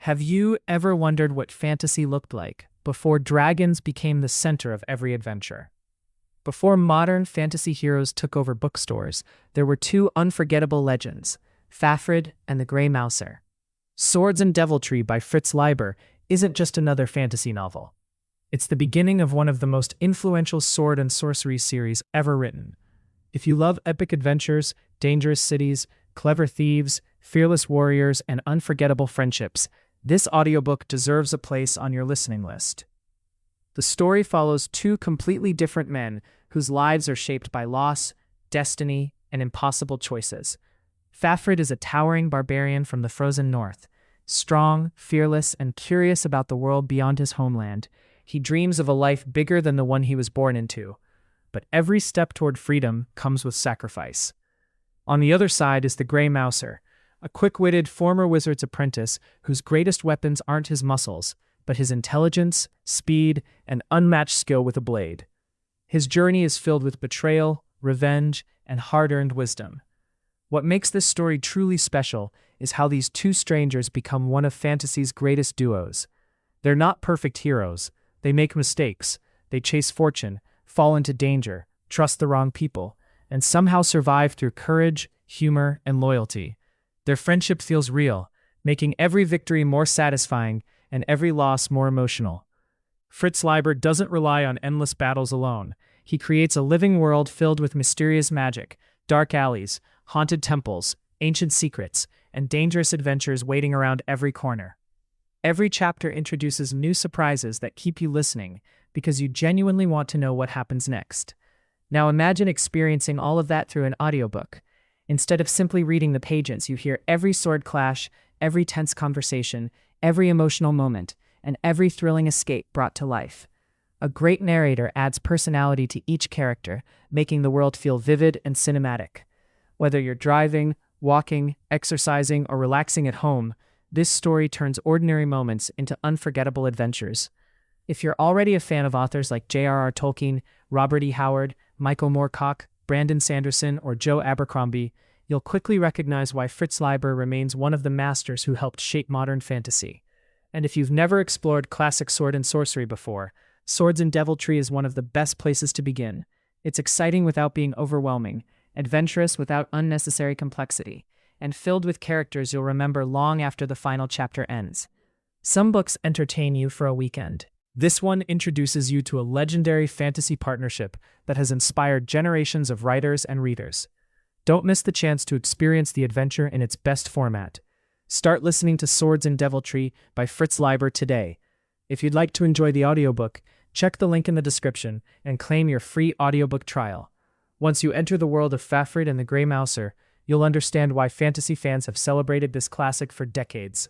Have you ever wondered what fantasy looked like before dragons became the center of every adventure? Before modern fantasy heroes took over bookstores, there were two unforgettable legends, Fafhrd and the Grey Mouser. Swords and Deviltry by Fritz Leiber isn't just another fantasy novel. It's the beginning of one of the most influential sword and sorcery series ever written. If you love epic adventures, dangerous cities, clever thieves, fearless warriors, and unforgettable friendships, this audiobook deserves a place on your listening list. The story follows two completely different men whose lives are shaped by loss, destiny, and impossible choices. Fafhrd is a towering barbarian from the frozen north. Strong, fearless, and curious about the world beyond his homeland, he dreams of a life bigger than the one he was born into. But every step toward freedom comes with sacrifice. On the other side is the Grey Mouser, a quick-witted former wizard's apprentice whose greatest weapons aren't his muscles, but his intelligence, speed, and unmatched skill with a blade. His journey is filled with betrayal, revenge, and hard-earned wisdom. What makes this story truly special is how these two strangers become one of fantasy's greatest duos. They're not perfect heroes. They make mistakes, they chase fortune, fall into danger, trust the wrong people, and somehow survive through courage, humor, and loyalty. Their friendship feels real, making every victory more satisfying and every loss more emotional. Fritz Leiber doesn't rely on endless battles alone. He creates a living world filled with mysterious magic, dark alleys, haunted temples, ancient secrets, and dangerous adventures waiting around every corner. Every chapter introduces new surprises that keep you listening because you genuinely want to know what happens next. Now imagine experiencing all of that through an audiobook. Instead of simply reading the pages, you hear every sword clash, every tense conversation, every emotional moment, and every thrilling escape brought to life. A great narrator adds personality to each character, making the world feel vivid and cinematic. Whether you're driving, walking, exercising, or relaxing at home, this story turns ordinary moments into unforgettable adventures. If you're already a fan of authors like J.R.R. Tolkien, Robert E. Howard, Michael Moorcock, Brandon Sanderson, or Joe Abercrombie, you'll quickly recognize why Fritz Leiber remains one of the masters who helped shape modern fantasy. And if you've never explored classic sword and sorcery before, Swords and Deviltry is one of the best places to begin. It's exciting without being overwhelming, adventurous without unnecessary complexity, and filled with characters you'll remember long after the final chapter ends. Some books entertain you for a weekend. This one introduces you to a legendary fantasy partnership that has inspired generations of writers and readers. Don't miss the chance to experience the adventure in its best format. Start listening to Swords and Deviltry by Fritz Leiber today. If you'd like to enjoy the audiobook, check the link in the description and claim your free audiobook trial. Once you enter the world of Fafhrd and the Grey Mouser, you'll understand why fantasy fans have celebrated this classic for decades.